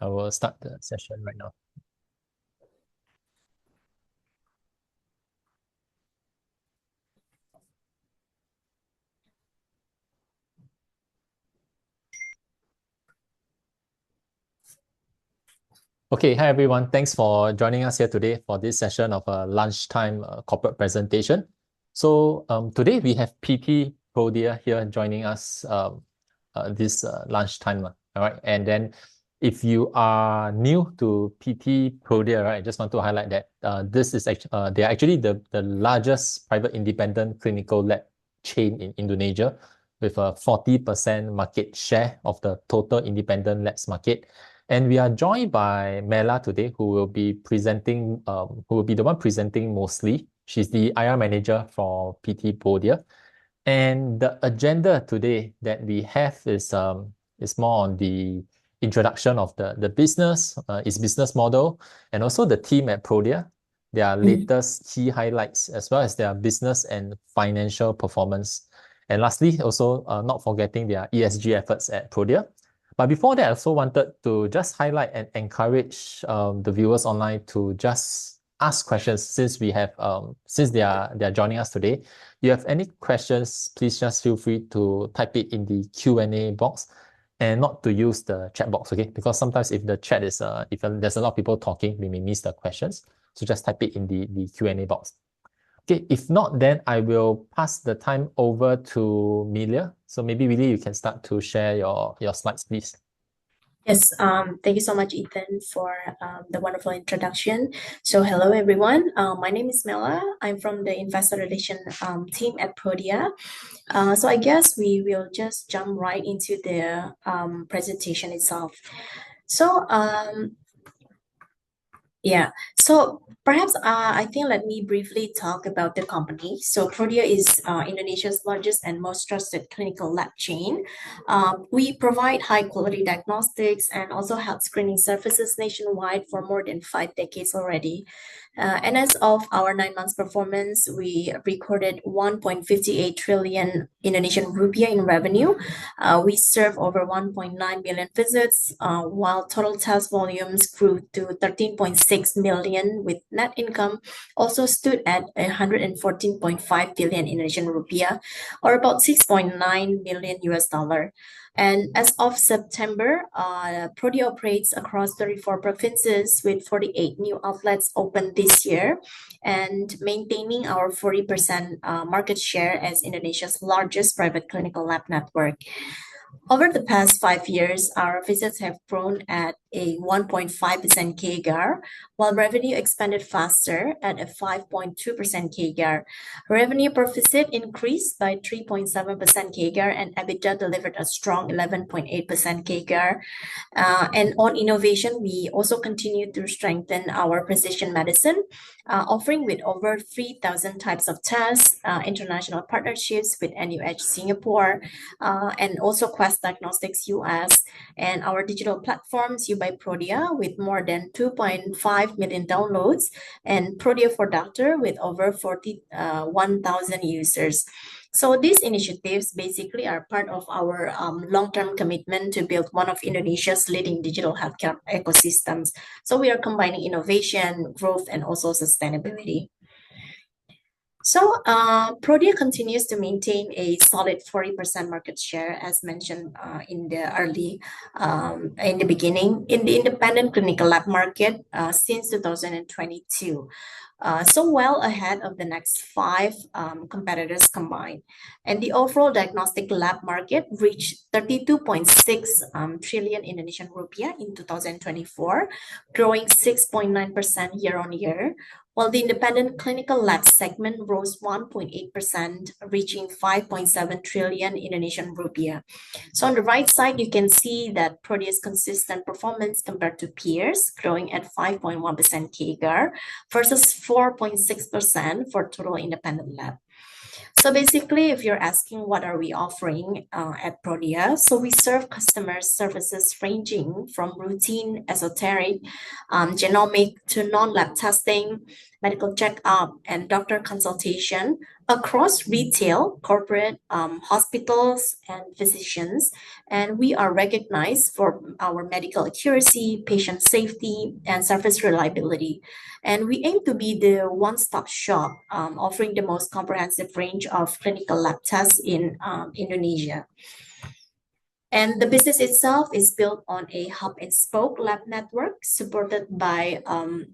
I will start the session right now. Okay, hi everyone. Thanks for joining us here today for this session of a lunchtime corporate presentation. So today we have PT Prodia here joining us this lunchtime. All right, and then if you are new to PT Prodia, right, I just want to highlight that this is actually they are actually the largest private independent clinical lab chain in Indonesia with a 40% market share of the total independent labs market. And we are joined by Mela today, who will be who will be the one presenting mostly. She's the IR manager for PT Podia. And the agenda today that we have is more on the introduction of the business, its business model, and also the team at Prodia, their latest key highlights, as well as their business and financial performance. And lastly, also not forgetting their ESG efforts at Prodia. But before that, I also wanted to just highlight and encourage the viewers online to just ask questions since we have since they are joining us today. You have any questions, please just feel free to type it in the Q&A box and not to use the chat box, okay? Because sometimes if the chat is if there's a lot of people talking, we may miss the questions. So just type it in the Q&A box. Okay, if not, then I will pass the time over to Milia. So maybe Willie, you can start to share your slides, please. Yes, thank you so much, Ethan, for the wonderful introduction. So, hello, everyone. My name is Mela. I'm from the Investor Relation team at Prodia. So, I guess we will just jump right into the presentation itself. So, yeah, so perhaps I think let me briefly talk about the company. So Prodia is Indonesia's largest and most trusted clinical lab chain. We provide high quality diagnostics and also health screening services nationwide for more than 5 decades already. And as of our 9 months performance, we recorded 1.58 trillion Indonesian rupiah in revenue. We serve over 1.9 million visits, while total test volumes grew to 13.6 million, with net income also stood at 114.5 billion Indonesian rupiah, or about 6.9 million US dollar. And as of September, Prodia operates across 34 provinces with 48 new outlets opened this year and maintaining our 40% market share as Indonesia's largest private clinical lab network. Over the past 5 years, our visits have grown at a 1.5% CAGR, while revenue expanded faster at a 5.2% CAGR. Revenue per visit increased by 3.7% CAGR, and EBITDA delivered a strong 11.8% CAGR. And on innovation, we also continue to strengthen our precision medicine, offering with over 3,000 types of tests, international partnerships with NUH Singapore, and also Quest Diagnostics US, and our digital platforms, by Prodia, with more than 2.5 million downloads, and Prodia for Doctor with over 41,000 users. So these initiatives basically are part of our long-term commitment to build one of Indonesia's leading digital healthcare ecosystems. So we are combining innovation, growth, and also sustainability. So, Prodia continues to maintain a solid 40% market share, as mentioned in the beginning, in the independent clinical lab market since 2022. So well ahead of the next five competitors combined. And the overall diagnostic lab market reached 32.6 trillion Indonesian rupiah in 2024, growing 6.9% year on year, while the independent clinical lab segment rose 1.8%, reaching 5.7 trillion Indonesian rupiah. So on the right side, you can see that Prodia's consistent performance compared to peers, growing at 5.1% CAGR versus 4.6% for total independent lab. So basically, if you're asking what are we offering at Prodia, so we serve customer services ranging from routine, esoteric, genomic to non-lab testing, medical checkup, and doctor consultation across retail, corporate, hospitals, and physicians. And we are recognized for our medical accuracy, patient safety, and service reliability. And we aim to be the one-stop shop, offering the most comprehensive range of clinical lab tests in Indonesia. And the business itself is built on a hub and spoke lab network supported by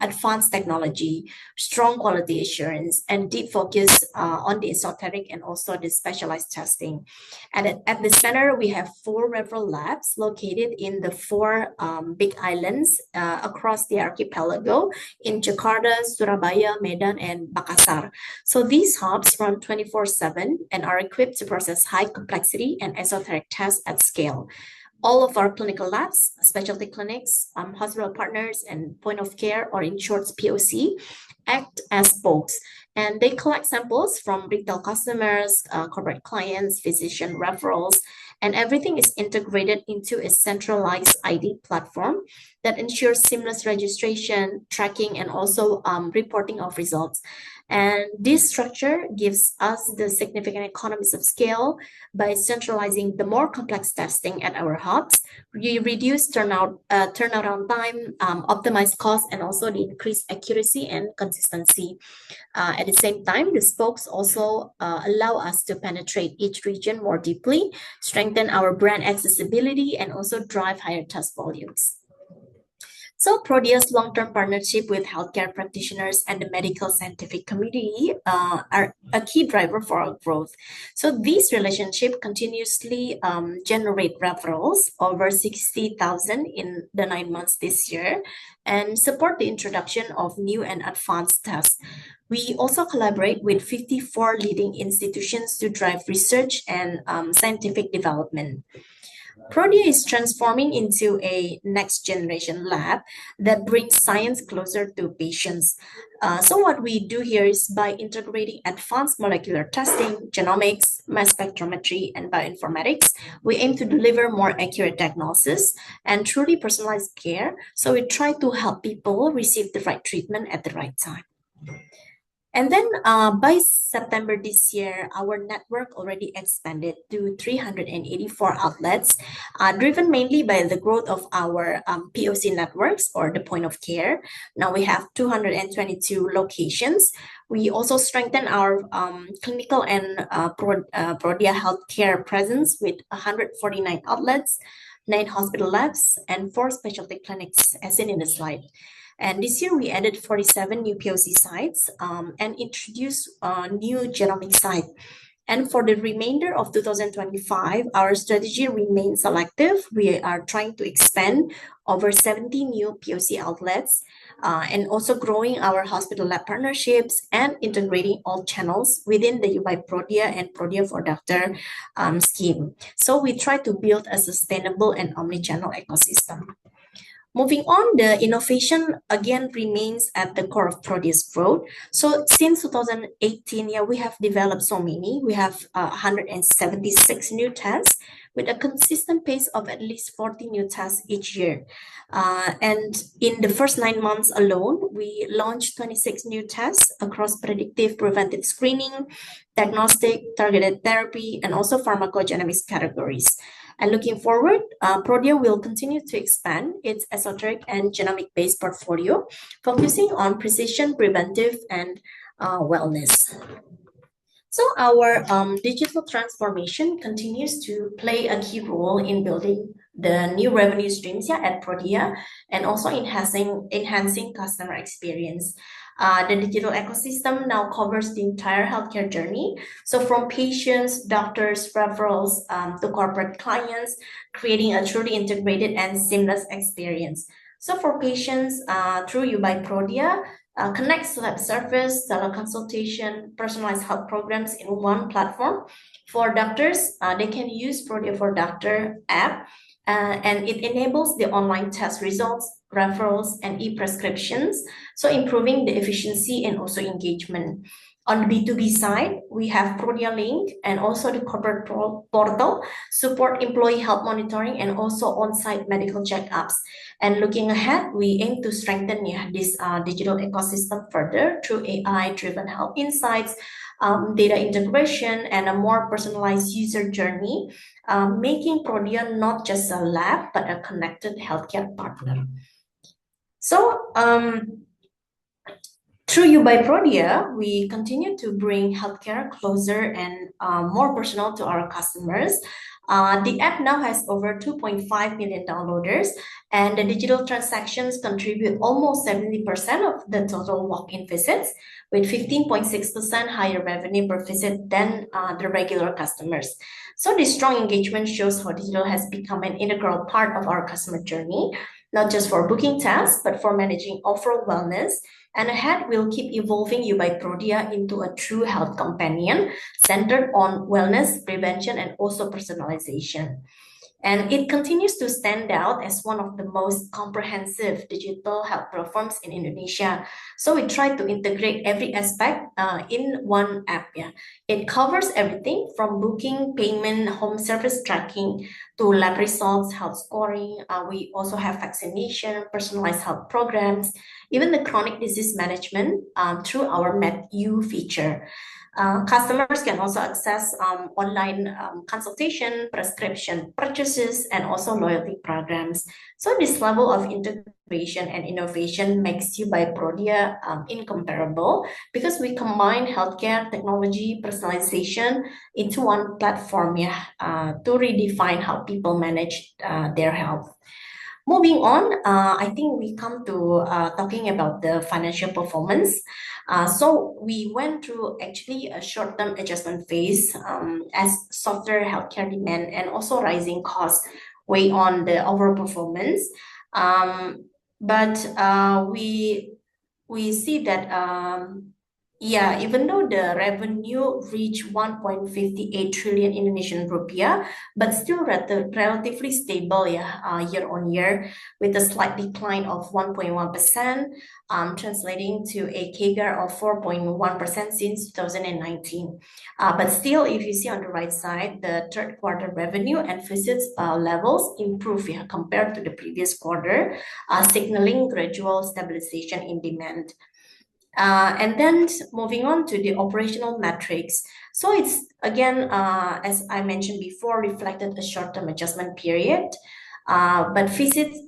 advanced technology, strong quality assurance, and deep focus on the esoteric and also the specialized testing. And at the center, we have 4 referral labs located in the 4 big islands across the archipelago in Jakarta, Surabaya, Medan, and Makassar. So these hubs run 24/7 and are equipped to process high complexity and esoteric tests at scale. All of our clinical labs, specialty clinics, hospital partners, and point of care, or in short POC, act as spokes, and they collect samples from retail customers, corporate clients, physician referrals, and everything is integrated into a centralized ID platform that ensures seamless registration, tracking, and also reporting of results. And this structure gives us the significant economies of scale by centralizing the more complex testing at our hubs. We reduce turnaround time, optimize cost, and also the increased accuracy and consistency. At the same time, the spokes also allow us to penetrate each region more deeply, strengthen our brand accessibility, and also drive higher test volumes. So Prodia's long-term partnership with healthcare practitioners and the medical scientific community are a key driver for our growth. So these relationships continuously generate referrals, over 60,000 in the 9 months this year, and support the introduction of new and advanced tests. We also collaborate with 54 leading institutions to drive research and scientific development. Prodia is transforming into a next generation lab that brings science closer to patients. So, what we do here is by integrating advanced molecular testing, genomics, mass spectrometry, and bioinformatics, we aim to deliver more accurate diagnosis and truly personalized care. So, we try to help people receive the right treatment at the right time. And then by September this year, our network already expanded to 384 outlets, driven mainly by the growth of our POC networks, or the point of care. Now we have 222 locations. We also strengthen our clinical and Prodia healthcare presence with 149 outlets, 9 hospital labs, and 4 specialty clinics, as seen in the slide. And this year we added 47 new POC sites and introduced a new genomic site. And for the remainder of 2025, our strategy remains selective. We are trying to expand over 70 new POC outlets and also growing our hospital lab partnerships and integrating all channels within the U by Prodia and Prodia for Doctor scheme. So we try to build a sustainable and omnichannel ecosystem. Moving on, the innovation again remains at the core of Prodia's growth. So since 2018, we have developed so many. We have 176 new tests with a consistent pace of at least 40 new tests each year. And in the first 9 months alone, we launched 26 new tests across predictive preventive screening, diagnostic, targeted therapy, and also pharmacogenomics categories. And looking forward, Prodia will continue to expand its esoteric and genomic-based portfolio, focusing on precision, preventive, and wellness. So our digital transformation continues to play a key role in building the new revenue streams at Prodia and also enhancing customer experience. The digital ecosystem now covers the entire healthcare journey. So from patients, doctors, referrals to corporate clients, creating a truly integrated and seamless experience. So for patients, through You by Prodia, connects lab service, teleconsultation, personalized health programs in one platform. For doctors, they can use Prodia for Doctor app, and it enables the online test results, referrals, and e-prescriptions, so improving the efficiency and also engagement. On the B2B side, we have Prodia Link and also the corporate portal, support employee health monitoring and also on-site medical checkups. And looking ahead, we aim to strengthen this digital ecosystem further through AI-driven health insights, data integration, and a more personalized user journey, making Prodia not just a lab, but a connected healthcare partner. So, through You by Prodia, we continue to bring healthcare closer and more personal to our customers. The app now has over 2.5 million downloaders, and the digital transactions contribute almost 70% of the total walk-in visits, with 15.6% higher revenue per visit than the regular customers. So this strong engagement shows how digital has become an integral part of our customer journey, not just for booking tasks, but for managing overall wellness. And ahead, we'll keep evolving You by Prodia into a true health companion centered on wellness, prevention, and also personalization. And it continues to stand out as one of the most comprehensive digital health platforms in Indonesia. So we try to integrate every aspect in one app. Yeah. It covers everything from booking, payment, home service tracking, to lab results, health scoring. We also have vaccination, personalized health programs, even the chronic disease management through our MedU feature. Customers can also access online consultation, prescription purchases, and also loyalty programs. So this level of integration and innovation makes You by Prodia incomparable, because we combine healthcare, technology, personalization into one platform, to redefine how people manage their health. Moving on, I think we come to talking about the financial performance. So we went through actually a short-term adjustment phase as softer healthcare demand and also rising costs weigh on the overall performance. But we see that even though the revenue reached 1.58 trillion Indonesian rupiah, but still relatively stable year on year, with a slight decline of 1.1%, translating to a CAGR of 4.1% since 2019. But still, if you see on the right side, the third quarter revenue and visits levels improve compared to the previous quarter, signaling gradual stabilization in demand. And then moving on to the operational metrics. So it's again, as I mentioned before, reflected a short-term adjustment period. But visits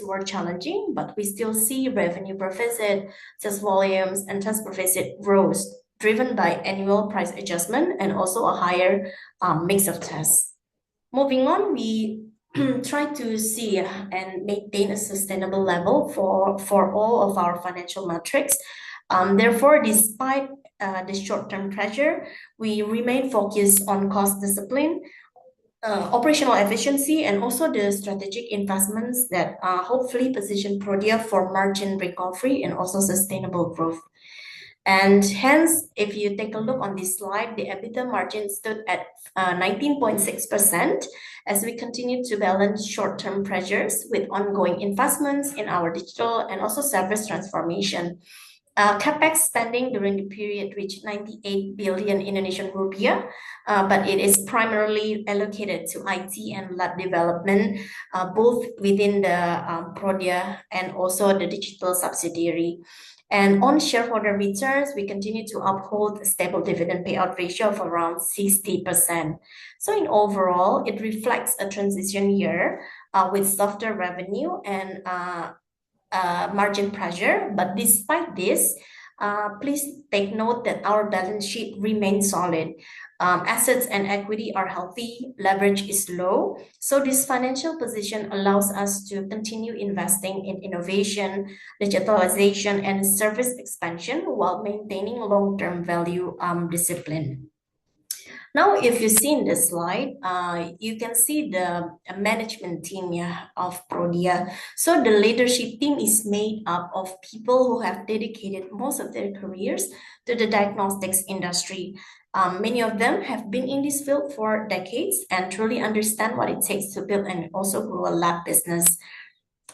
were challenging, but we still see revenue per visit, sales volumes, and tests per visit rose, driven by annual price adjustment and also a higher mix of tests. Moving on, we try to see and maintain a sustainable level for all of our financial metrics. Therefore, despite the short-term pressure, we remain focused on cost discipline, operational efficiency, and also the strategic investments that hopefully position Prodia for margin recovery and also sustainable growth. And hence, if you take a look on this slide, the EBITDA margin stood at 19.6% as we continue to balance short-term pressures with ongoing investments in our digital and also service transformation. CapEx spending during the period reached 98 billion Indonesian rupiah, but it is primarily allocated to IT and lab development, both within the Prodia and also the digital subsidiary. And on shareholder returns, we continue to uphold a stable dividend payout ratio of around 60%. So in overall, it reflects a transition year with softer revenue and margin pressure. But despite this, please take note that our balance sheet remains solid. Assets and equity are healthy, leverage is low. So this financial position allows us to continue investing in innovation, digitalization, and service expansion while maintaining long-term value discipline. Now, if you see in the slide, you can see the management team of Prodia. So the leadership team is made up of people who have dedicated most of their careers to the diagnostics industry. Many of them have been in this field for decades and truly understand what it takes to build and also grow a lab business.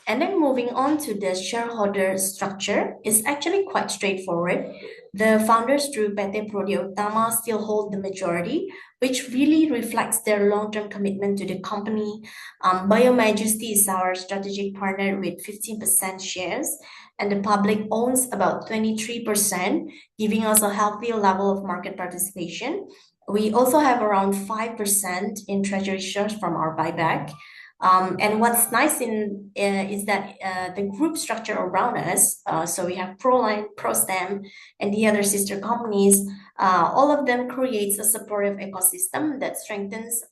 And then moving on to the shareholder structure is actually quite straightforward. The founders through PT Prodia Utama still hold the majority, which really reflects their long-term commitment to the company. Bio Majesty is our strategic partner with 15% shares, and the public owns about 23%, giving us a healthy level of market participation. We also have around 5% in treasury shares from our buyback. And what's nice is that the group structure around us, so we have Proline, ProStem, and the other sister companies, all of them creates a supportive ecosystem that strengthens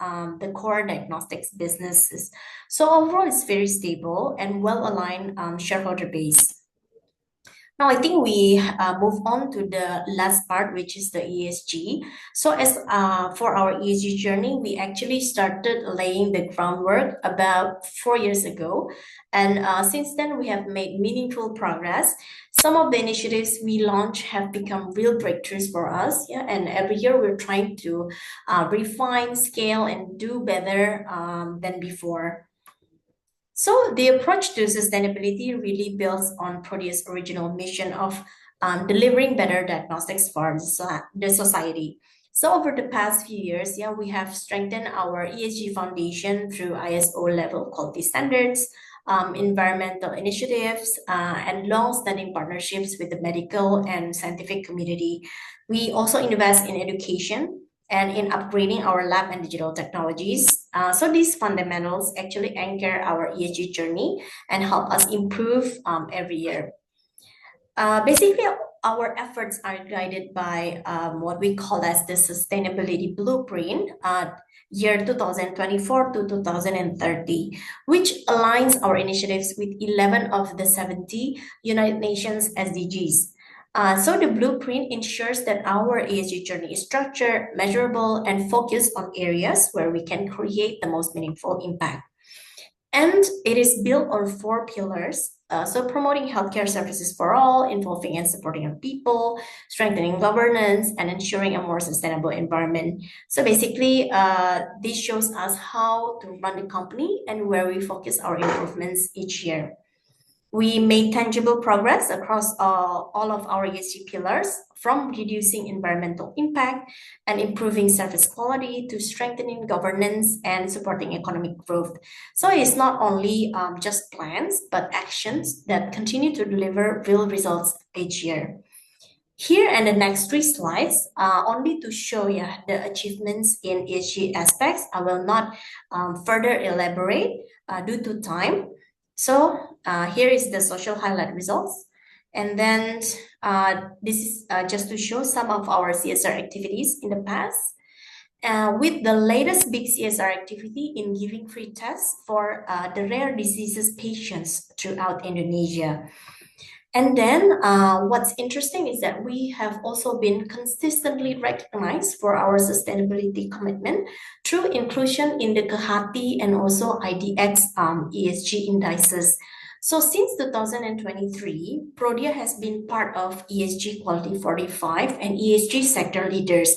the core diagnostics businesses. So overall, it's very stable and well-aligned shareholder base. Now, I think we move on to the last part, which is the ESG. So, as for our ESG journey, we actually started laying the groundwork about 4 years ago, and since then we have made meaningful progress. Some of the initiatives we launched have become real breakthroughs for us, yeah, and every year we're trying to refine, scale, and do better than before. So the approach to sustainability really builds on Prodia's original mission of delivering better diagnostics for the society. So over the past few years, yeah, we have strengthened our ESG foundation through ISO level quality standards, environmental initiatives, and long-standing partnerships with the medical and scientific community. We also invest in education and in upgrading our lab and digital technologies. So these fundamentals actually anchor our ESG journey and help us improve every year. Basically, our efforts are guided by what we call as the sustainability blueprint, year 2024 to 2030, which aligns our initiatives with 11 of the 70 United Nations SDGs. So the blueprint ensures that our ESG journey is structured, measurable, and focused on areas where we can create the most meaningful impact. And it is built on four pillars. So promoting healthcare services for all, involving and supporting our people, strengthening governance, and ensuring a more sustainable environment. So basically, this shows us how to run the company and where we focus our improvements each year. We made tangible progress across all of our ESG pillars, from reducing environmental impact and improving service quality to strengthening governance and supporting economic growth. So it's not only just plans, but actions that continue to deliver real results each year. Here and the next three slides, only to show you the achievements in ESG aspects. I will not further elaborate due to time. So here is the social highlight results. And then this is just to show some of our CSR activities in the past. With the latest big CSR activity in giving free tests for the rare diseases patients throughout Indonesia. And then what's interesting is that we have also been consistently recognized for our sustainability commitment through inclusion in the Kehati and also IDX ESG indices. So since 2023, Prodia has been part of ESG Quality 45 and ESG sector leaders,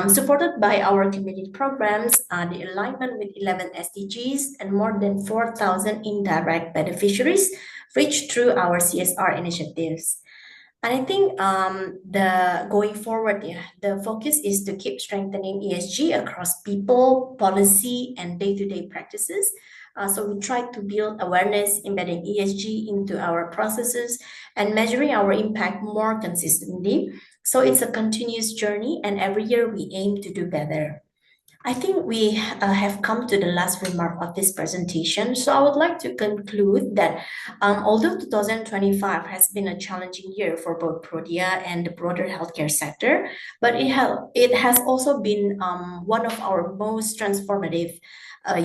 supported by our community programs, the alignment with 11 SDGs, and more than 4,000 indirect beneficiaries reached through our CSR initiatives. And I think the going forward, yeah, the focus is to keep strengthening ESG across people, policy, and day-to-day practices. So we try to build awareness, embedding ESG into our processes and measuring our impact more consistently. So it's a continuous journey, and every year we aim to do better. I think we have come to the last remark of this presentation. So I would like to conclude that although 2025 has been a challenging year for both Prodia and the broader healthcare sector, but it has also been one of our most transformative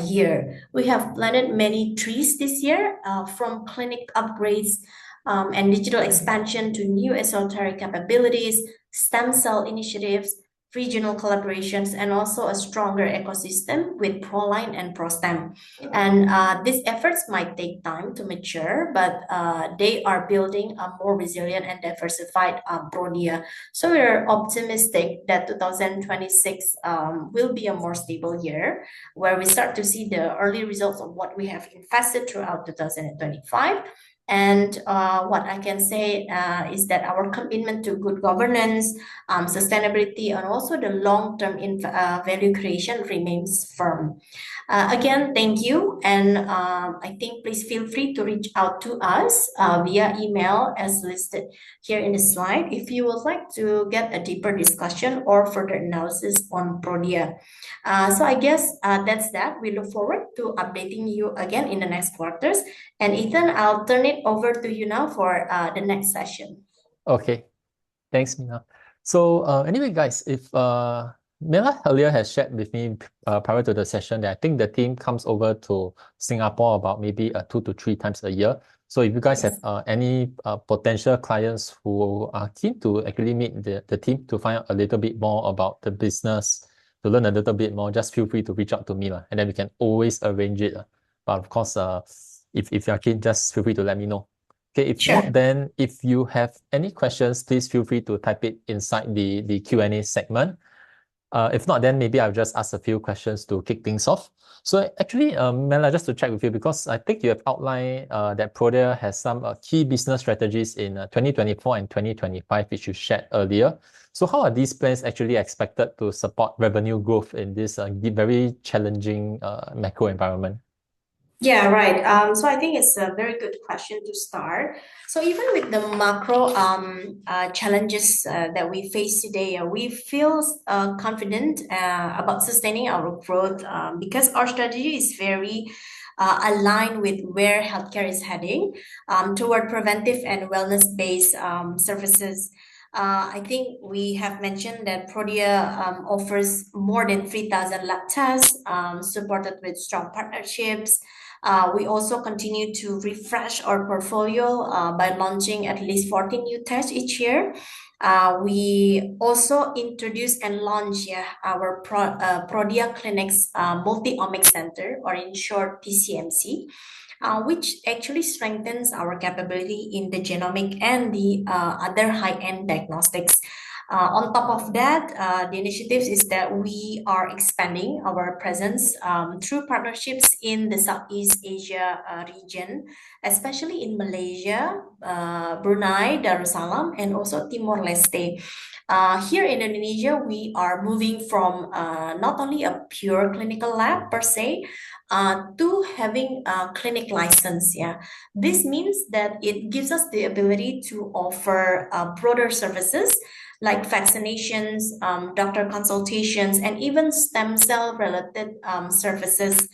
year. We have planted many trees this year, from clinic upgrades and digital expansion to new esoteric capabilities, stem cell initiatives, regional collaborations, and also a stronger ecosystem with Proline and ProStem. And these efforts might take time to mature, but they are building a more resilient and diversified Prodia. So we're optimistic that 2026 will be a more stable year where we start to see the early results of what we have invested throughout 2025. And what I can say is that our commitment to good governance, sustainability, and also the long-term value creation remains firm. Again, thank you. And I think please feel free to reach out to us via email as listed here in the slide if you would like to get a deeper discussion or further analysis on Prodia. So I guess that's that. We look forward to updating you again in the next quarters. And Ethan, I'll turn it over to you now for the next session. Okay, thanks, Mina. So anyway, guys, if Mela earlier has shared with me prior to the session that I think the team comes over to Singapore about maybe 2 to 3 times a year. So if you guys Yes. have any potential clients who are keen to actually meet the team to find out a little bit more about the business, to learn a little bit more, just feel free to reach out to me, and then we can always arrange it. But of course, if you're keen, just feel free to let me know. Okay, if Sure. not, then if you have any questions, please feel free to type it inside the Q&A segment. If not, then maybe I'll just ask a few questions to kick things off. So actually, Mela, just to check with you, because I think you have outlined that Prodia has some key business strategies in 2024 and 2025, which you shared earlier. So how are these plans actually expected to support revenue growth in this very challenging macro environment? Yeah, right. So I think it's a very good question to start. So even with the macro challenges that we face today, we feel confident about sustaining our growth because our strategy is very aligned with where healthcare is heading toward preventive and wellness-based services. I think we have mentioned that Prodia offers more than 3,000 lab tests supported with strong partnerships. We also continue to refresh our portfolio by launching at least 14 new tests each year. We also introduce and launch our Prodia Clinics Multi-Omics Center, or in short, PCMC, which actually strengthens our capability in the genomic and the other high-end diagnostics. On top of that, the initiatives is that we are expanding our presence through partnerships in the Southeast Asia region, especially in Malaysia, Brunei, Darussalam, and also Timor-Leste. Here in Indonesia, we are moving from not only a pure clinical lab per se, to having a clinic license. Yeah, this means that it gives us the ability to offer broader services like vaccinations, doctor consultations, and even stem cell related services.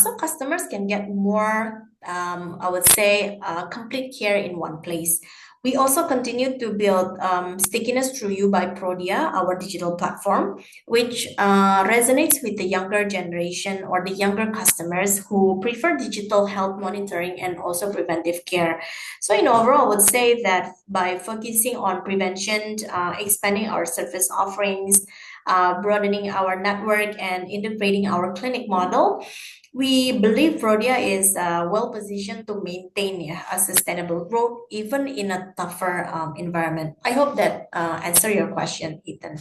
So customers can get more, I would say, complete care in one place. We also continue to build stickiness through You by Prodia, our digital platform, which resonates with the younger generation or the younger customers who prefer digital health monitoring and also preventive care. So in overall, I would say that by focusing on prevention, expanding our service offerings, broadening our network, and integrating our clinic model, we believe Prodia is well positioned to maintain a sustainable growth even in a tougher environment. I hope that answer your question, Ethan.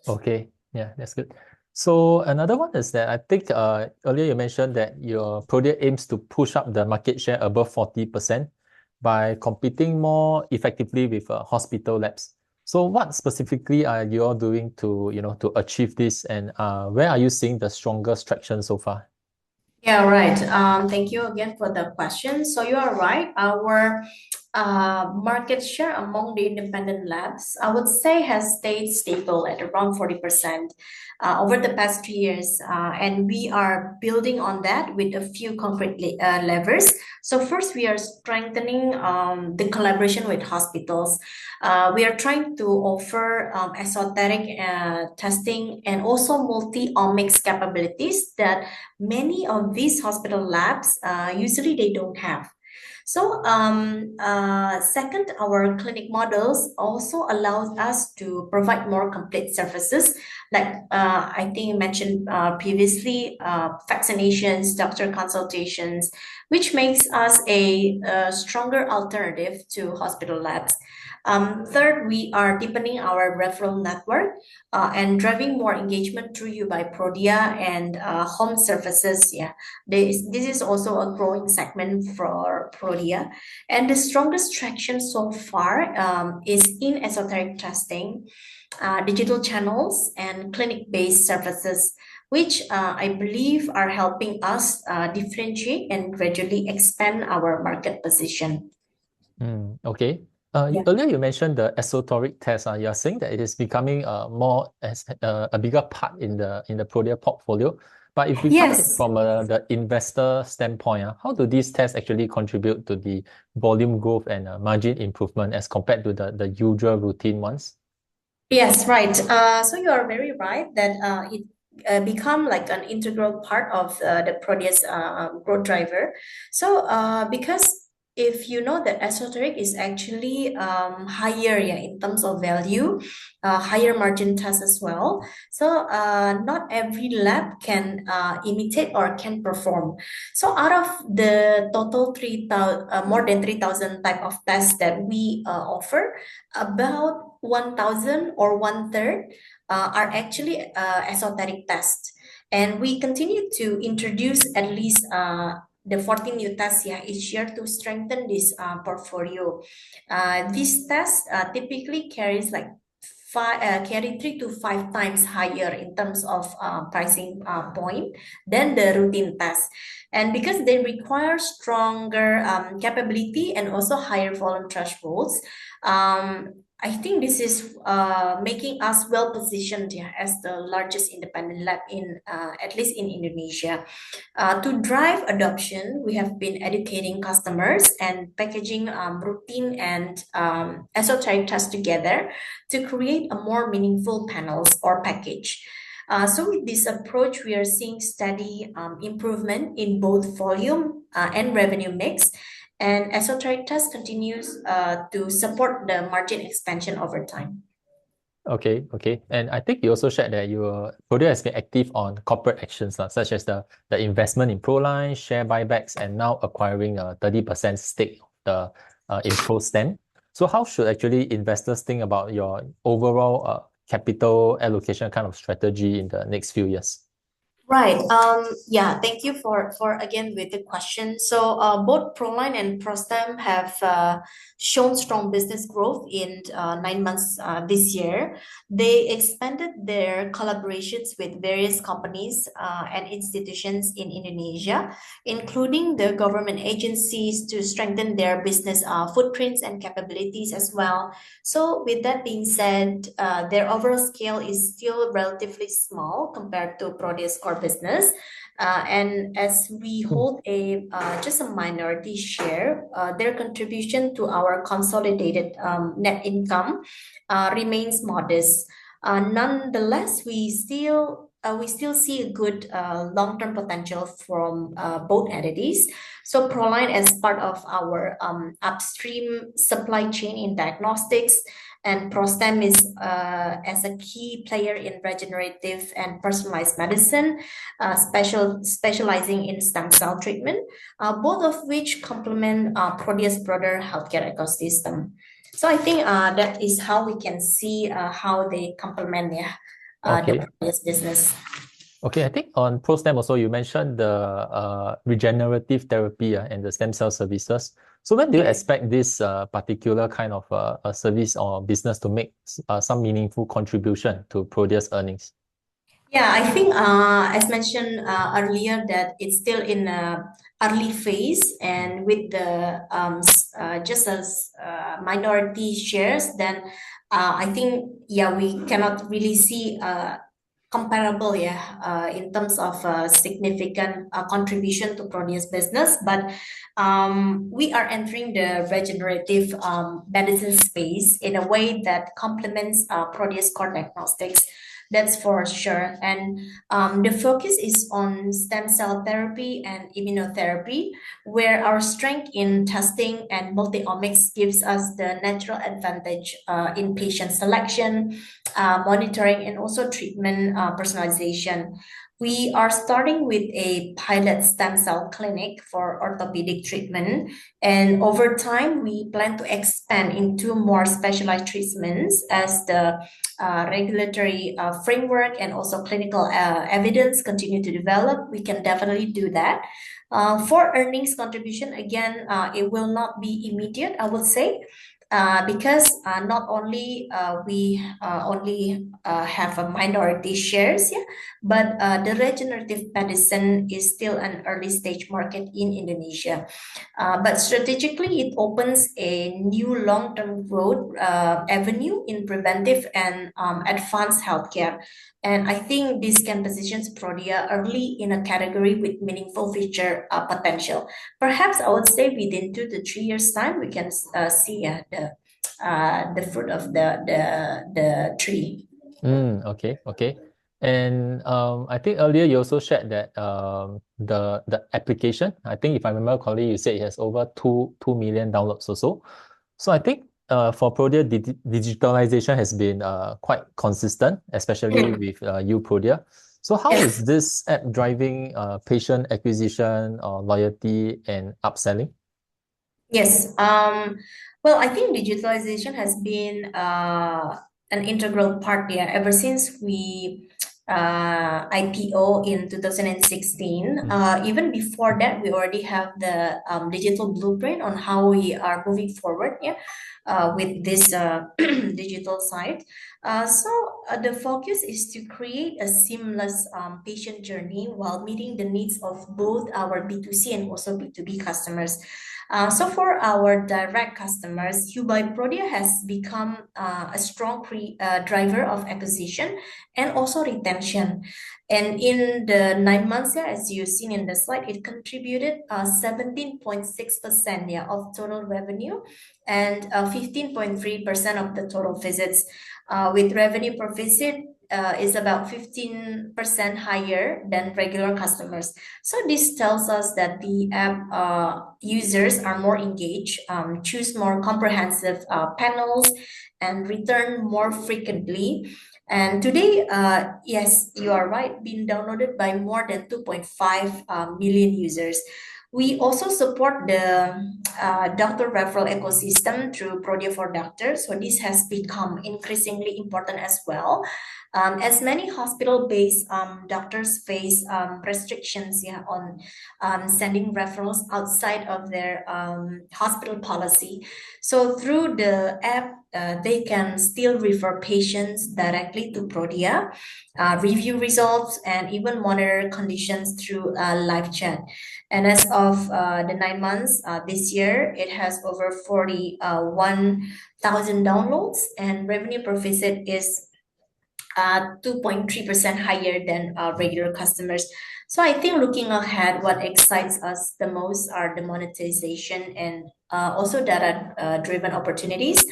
Okay, yeah, that's good. So another one is that I think earlier you mentioned that your Prodia aims to push up the market share above 40% by competing more effectively with hospital labs. So what specifically are you all doing to, to achieve this, and where are you seeing the strongest traction so far? Yeah, right. Thank you again for the question. So you are right. Our market share among the independent labs, I would say, has stayed stable at around 40% over the past 3 years. And we are building on that with a few concrete levers. So first, we are strengthening the collaboration with hospitals. We are trying to offer esoteric testing and also multi-omics capabilities that many of these hospital labs usually they don't have. Second, our clinic models also allows us to provide more complete services, like I think you mentioned previously, vaccinations, doctor consultations, which makes us a stronger alternative to hospital labs. Third, we are deepening our referral network and driving more engagement through you by Prodia and home services. Yeah, this is also a growing segment for Prodia. And the strongest traction so far is in esoteric testing, digital channels, and clinic-based services, which I believe are helping us differentiate and gradually expand our market position. Okay. Yeah. Earlier you mentioned the esoteric test. You are saying that it is becoming more as a bigger part in the Prodia portfolio. But if we find it Yes. from the investor standpoint, how do these tests actually contribute to the volume growth and margin improvement as compared to the usual routine ones? Yes, right. So you are very right that it become like an integral part of the Prodia's growth driver. Because if you know that esoteric is actually higher, yeah, in terms of value, higher margin test as well. Not every lab can imitate or can perform. So out of the total 3,000, more than 3,000 type of tests that we offer, about 1,000 or one third are actually esoteric tests. And we continue to introduce at least the 14 new tests, yeah, each year to strengthen this portfolio. These tests typically carries like carry 3 to 5 times higher in terms of pricing point than the routine test. And because they require stronger capability and also higher volume thresholds, I think this is making us well positioned, yeah, as the largest independent lab in at least in Indonesia. To drive adoption, we have been educating customers and packaging routine and esoteric tests together to create a more meaningful panels or package. With this approach, we are seeing steady improvement in both volume and revenue mix, and esoteric test continues to support the margin expansion over time. Okay, okay. And I think you also shared that your Prodia has been active on corporate actions, such as the investment in Proline, share buybacks, and now acquiring a 30% stake in ProStem. So how should actually investors think about your overall capital allocation kind of strategy in the next few years? Right. Yeah, thank you for again with the question. Both Proline and Prostem have shown strong business growth in 9 months this year. They expanded their collaborations with various companies and institutions in Indonesia, including the government agencies, to strengthen their business footprints and capabilities as well. So, with that being said, their overall scale is still relatively small compared to Prodia's core business. And as we hold a just a minority share, their contribution to our consolidated net income remains modest. Nonetheless, we still see a good long-term potential from both entities. So Proline as part of our upstream supply chain in diagnostics, and Prostem is as a key player in regenerative and personalized medicine, specializing in stem cell treatment, both of which complement Prodia's broader healthcare ecosystem. So I think that is how we can see how they complement, yeah, the Okay. Prodia's business. Okay, I think on ProStem also you mentioned the regenerative therapy and the stem cell services. So when do you expect this particular kind of a service or business to make some meaningful contribution to Prodia's earnings? Yeah, I think as mentioned earlier that it's still in a early phase, and with the just as minority shares, then I think, yeah, we cannot really see comparable, yeah, in terms of significant contribution to Prodia's business. But we are entering the regenerative medicine space in a way that complements Prodia's core diagnostics. That's for sure. And the focus is on stem cell therapy and immunotherapy, where our strength in testing and multi-omics gives us the natural advantage in patient selection, monitoring, and also treatment personalization. We are starting with a pilot stem cell clinic for orthopedic treatment, and over time, we plan to expand into more specialized treatments as the regulatory framework and also clinical evidence continue to develop. We can definitely do that. For earnings contribution, again, it will not be immediate, I will say, because not only we only have a minority shares, yeah, but the regenerative medicine is still an early stage market in Indonesia. But strategically, it opens a new long-term growth avenue in preventive and advanced healthcare. And I think this can position Prodia early in a category with meaningful future potential. Perhaps I would say within 2 to 3 years' time, we can see the fruit of the tree. Okay, okay. And I think earlier you also shared that the application, I think if I remember correctly, you said it has over 2 million downloads or so. So I think for Prodia, digitalization has been quite consistent, especially with you, Prodia. So how Yes. is this app driving patient acquisition or loyalty and upselling? Yes. Well, I think digitalization has been an integral part there ever since we IPO in 2016. Mm. Even before that, we already have the digital blueprint on how we are moving forward, yeah, with this digital side. The focus is to create a seamless patient journey while meeting the needs of both our B2C and also B2B customers. So for our direct customers, Hubai Prodia has become a strong driver of acquisition and also retention. And in the 9 months, yeah, as you've seen in the slide, it contributed 17.6%, yeah, of total revenue and 15.3% of the total visits, with revenue per visit is about 15% higher than regular customers. So this tells us that the app users are more engaged, choose more comprehensive panels, and return more frequently. And today, yes, you are right, being downloaded by more than 2.5 million users. We also support the doctor referral ecosystem through Prodia for Doctors. So this has become increasingly important as well, as many hospital-based doctors face restrictions, yeah, on sending referrals outside of their hospital policy. So through the app, they can still refer patients directly to Prodia, review results, and even monitor conditions through live chat. And as of the 9 months this year, it has over 41,000 downloads, and revenue per visit is 2.3% higher than regular customers. So I think looking ahead, what excites us the most are the monetization and also data-driven opportunities,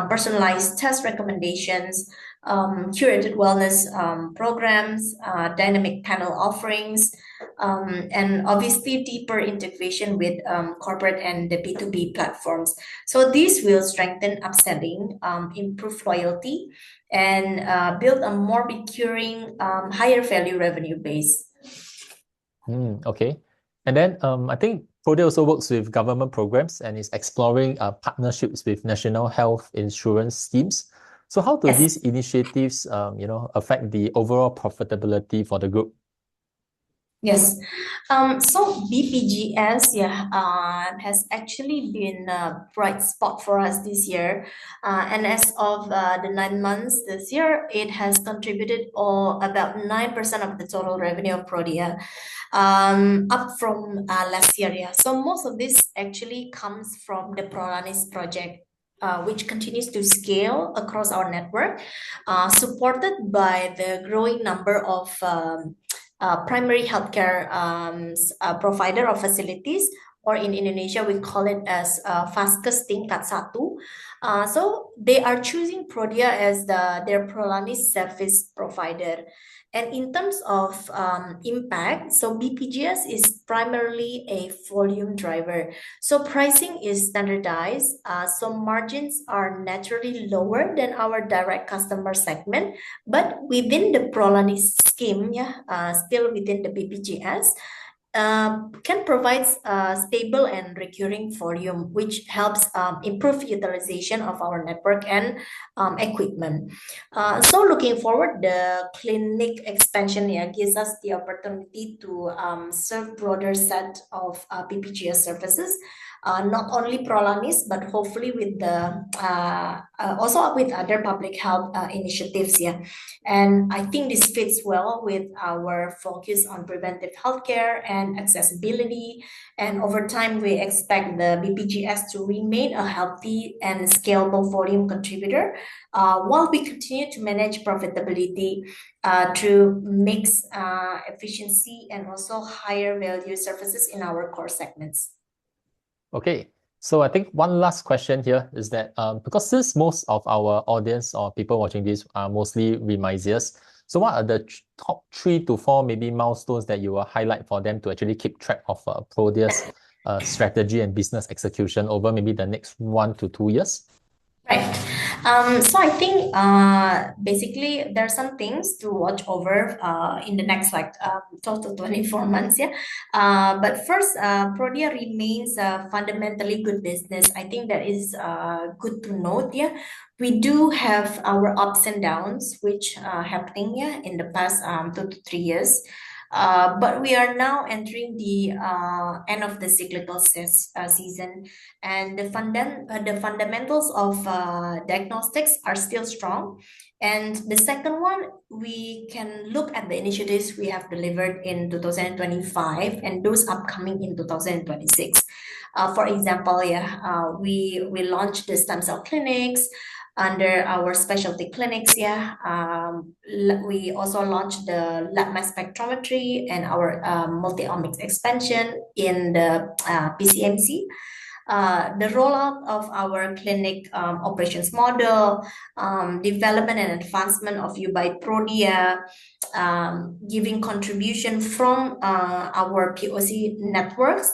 personalized test recommendations, curated wellness programs, dynamic panel offerings, and obviously deeper integration with corporate and the B2B platforms. So this will strengthen upselling, improve loyalty, and build a more recurring, higher value revenue base. Okay. And then I think Prodia also works with government programs and is exploring partnerships with national health insurance schemes. So how do Yes. these initiatives, affect the overall profitability for the group? Yes. So BPGS, yeah, has actually been a bright spot for us this year. And as of the 9 months this year, it has contributed about 9% of the total revenue of Prodia, up from last year. Yeah. So most of this actually comes from the Prolanis project. Which continues to scale across our network, supported by the growing number of primary healthcare provider or facilities, or in Indonesia we call it as Vaskes Tingkat Satu. So they are choosing Prodia as their Prolanis service provider. And in terms of impact, so BPGS is primarily a volume driver. So pricing is standardized. So margins are naturally lower than our direct customer segment, but within the Prolanis scheme, still within the BPGS, can provide stable and recurring volume, which helps improve utilization of our network and equipment. So looking forward, the clinic expansion gives us the opportunity to serve broader set of PPGS services, not only Prolanis, but hopefully with the also with other public health initiatives. And I think this fits well with our focus on preventive healthcare and accessibility. And over time, we expect the BPGS to remain a healthy and scalable volume contributor, while we continue to manage profitability through mix efficiency and also higher value services in our core segments. Okay, so I think one last question here is that because since most of our audience or people watching this are mostly remisiers, so what are the top 3 to 4 maybe milestones that you will highlight for them to actually keep track of Prodia's strategy and business execution over maybe the next 1 to 2 years? Right. So I think basically there are some things to watch over in the next like 12 to 24 months. But first, Prodia remains a fundamentally good business. I think that is good to note. We do have our ups and downs, which happening in the past 2 to 3 years. But we are now entering the end of the cyclical season, and the fundamentals of diagnostics are still strong. And the second one, we can look at the initiatives we have delivered in 2025 and those upcoming in 2026. For example, we launched the stem cell clinics under our specialty clinics. We also launched the lab mass spectrometry and our multi-omics expansion in the PCMC. The rollout of our clinic operations model, development and advancement of U by Prodia, giving contribution from our POC networks.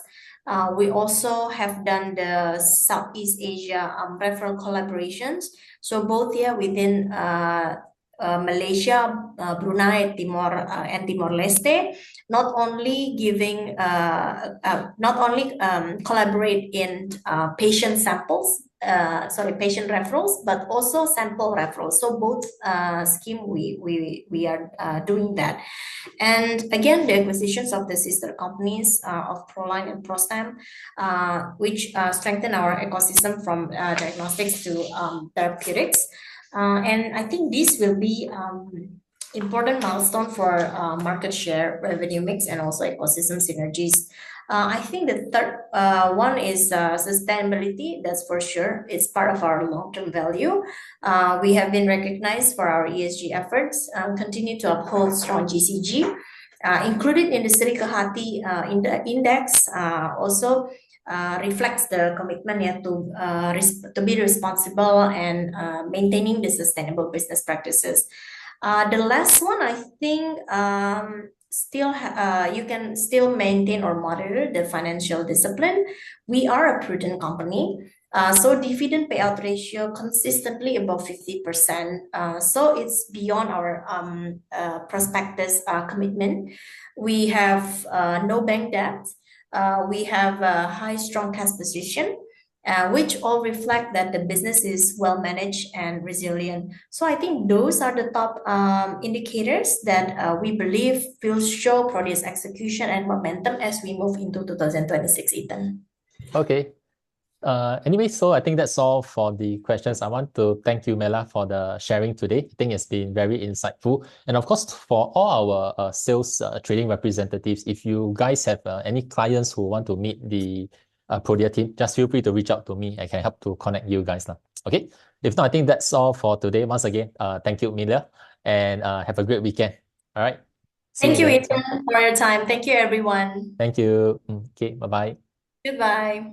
We also have done the Southeast Asia referral collaborations. So both here within Malaysia, Brunei, Timor, and Timor Leste, not only collaborate in patient samples, patient referrals, but also sample referrals. So both scheme we are doing that. And again, the acquisitions of the sister companies of Proline and Prostam, which strengthen our ecosystem from diagnostics to therapeutics. And I think this will be important milestone for market share, revenue mix, and also ecosystem synergies. I think the third one is sustainability. That's for sure. It's part of our long-term value. We have been recognized for our ESG efforts, continue to uphold strong GCG, included in the Sri Kehati index, also reflects the commitment to be responsible and maintaining the sustainable business practices. The last one, I think, you can still maintain or monitor the financial discipline. We are a prudent company. So dividend payout ratio consistently above 50%. So it's beyond our prospectus commitment. We have no bank debt. We have a high, strong cash position, which all reflect that the business is well managed and resilient. So I think those are the top indicators that we believe will show Prodia's execution and momentum as we move into 2026, Ethan. Okay. Anyway, so I think that's all for the questions. I want to thank you, Mela, for the sharing today. I think it's been very insightful. And of course, for all our sales trading representatives, if you guys have any clients who want to meet the Prodia team, just feel free to reach out to me. I can help to connect you guys now. Okay. If not, I think that's all for today. Once again, thank you, Mela, and have a great weekend. All right. Thank you, Ethan, for your time. Thank you, everyone. Thank you. Okay. Bye bye. Goodbye.